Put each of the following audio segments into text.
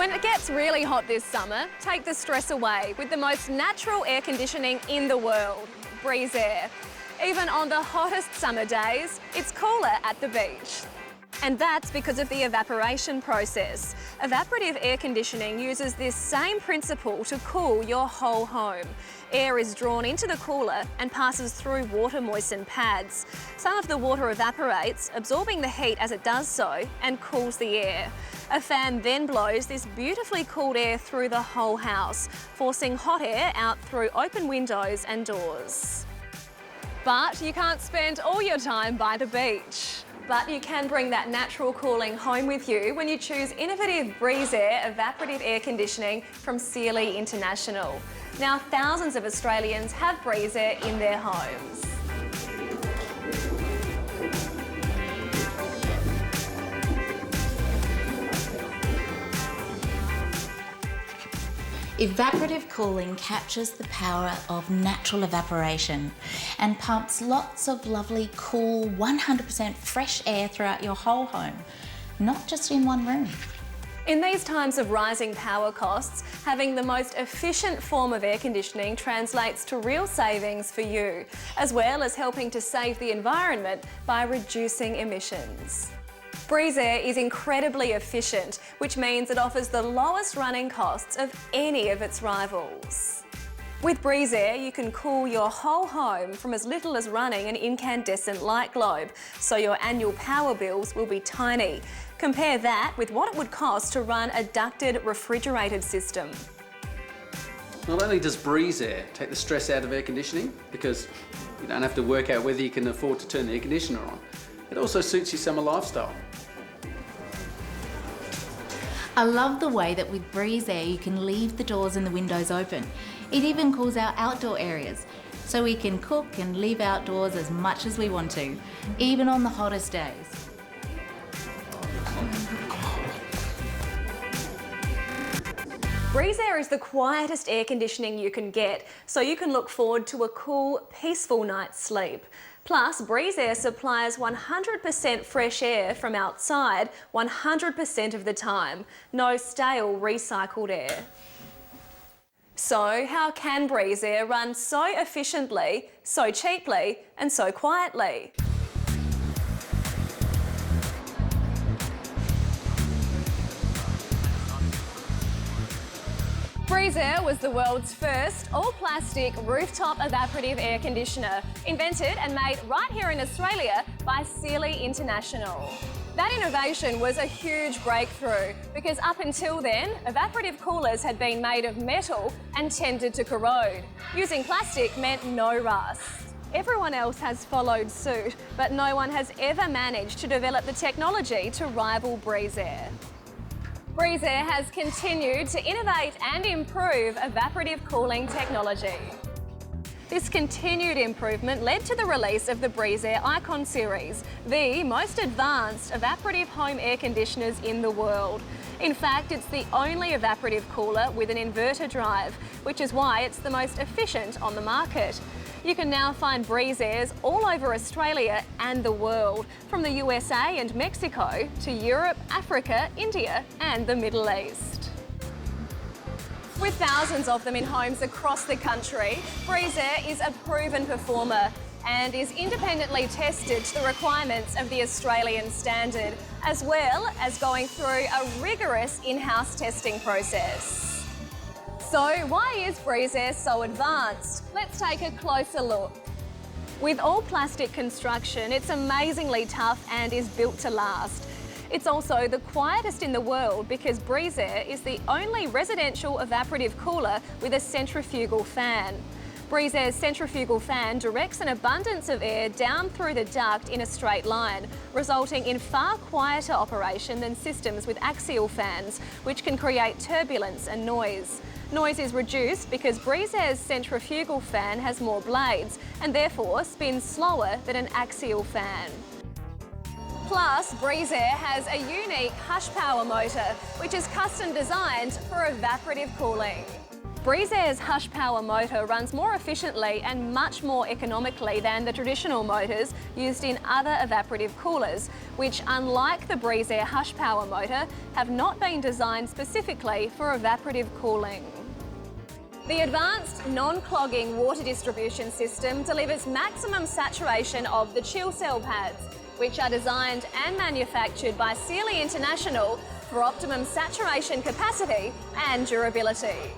When it gets really hot this summer, take the stress away with the most natural air conditioning in the world, Breeze Air. Even on the hottest summer days, it's cooler at the beach. And that's because of the evaporation process. Evaporative air conditioning uses this same principle to cool your whole home. Air is drawn into the cooler and passes through water-moistened pads. Some of the water evaporates, absorbing the heat as it does so, and cools the air. A fan then blows this beautifully cooled air through the whole house, forcing hot air out through open windows and doors. But you can't spend all your time by the beach. But you can bring that natural cooling home with you when you choose innovative Breeze Air evaporative air conditioning from Sealy International. Now, thousands of Australians have Breeze Air in their homes. Evaporative cooling captures the power of natural evaporation and pumps lots of lovely, cool, 100% fresh air throughout your whole home, not just in one room. In these times of rising power costs, having the most efficient form of air conditioning translates to real savings for you, as well as helping to save the environment by reducing emissions. Breeze Air is incredibly efficient, which means it offers the lowest running costs of any of its rivals. With Breeze Air, you can cool your whole home from as little as running an incandescent light globe, so your annual power bills will be tiny. Compare that with what it would cost to run a ducted refrigerated system. Not only does Breeze Air take the stress out of air conditioning, because you don't have to work out whether you can afford to turn the air conditioner on, it also suits your summer lifestyle. I love the way that with Breeze Air you can leave the doors and the windows open. It even cools our outdoor areas, so we can cook and live outdoors as much as we want to, even on the hottest days. Breeze Air is the quietest air conditioning you can get, so you can look forward to a cool, peaceful night's sleep. Plus, Breeze Air supplies 100% fresh air from outside 100% of the time. No stale recycled air. So, how can Breeze Air run so efficiently, so cheaply and so quietly? Breeze Air was the world's first all-plastic rooftop evaporative air conditioner, invented and made right here in Australia by Sealy International. That innovation was a huge breakthrough because up until then, evaporative coolers had been made of metal and tended to corrode. Using plastic meant no rust. Everyone else has followed suit, but no one has ever managed to develop the technology to rival Breeze Air. Breeze Air has continued to innovate and improve evaporative cooling technology. This continued improvement led to the release of the Breeze Air Icon series, the most advanced evaporative home air conditioners in the world. In fact, it's the only evaporative cooler with an inverter drive, which is why it's the most efficient on the market. You can now find Breeze Airs all over Australia and the world, from the USA and Mexico to Europe, Africa, India and the Middle East. With thousands of them in homes across the country, Breeze Air is a proven performer and is independently tested to the requirements of the Australian standard, as well as going through a rigorous in-house testing process. So why is Breeze Air so advanced? Let's take a closer look. With all plastic construction, it's amazingly tough and is built to last. It's also the quietest in the world because Breeze Air is the only residential evaporative cooler with a centrifugal fan. Breeze Air's centrifugal fan directs an abundance of air down through the duct in a straight line, resulting in far quieter operation than systems with axial fans, which can create turbulence and noise. Noise is reduced because Breeze Air's centrifugal fan has more blades and therefore spins slower than an axial fan. Plus, Breeze Air has a unique hush power motor, which is custom designed for evaporative cooling. Breezeair's Hush Power motor runs more efficiently and much more economically than the traditional motors used in other evaporative coolers, which, unlike the Breezeair Hush Power motor, have not been designed specifically for evaporative cooling. The advanced non-clogging water distribution system delivers maximum saturation of the chill cell pads, which are designed and manufactured by Sealy International for optimum saturation capacity and durability.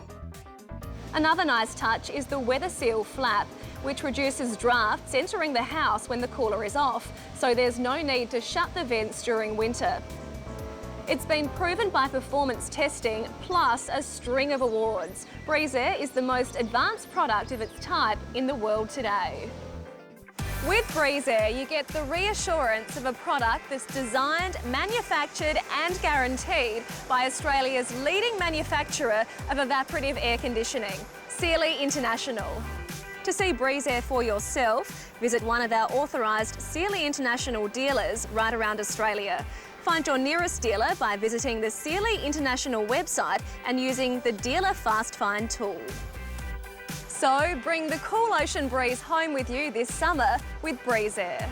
Another nice touch is the WeatherSeal flap, which reduces drafts entering the house when the cooler is off, so there's no need to shut the vents during winter. It's been proven by performance testing, plus a string of awards. Breezeair is the most advanced product of its type in the world today. With Breezeair, you get the reassurance of a product that's designed, manufactured and guaranteed by Australia's leading manufacturer of evaporative air conditioning, Sealy International. To see Breezeair for yourself, visit one of our authorised Sealy International dealers right around Australia. Find your nearest dealer by visiting the Sealy International website and using the Dealer Fast Find tool. So bring the cool ocean breeze home with you this summer with Breezeair.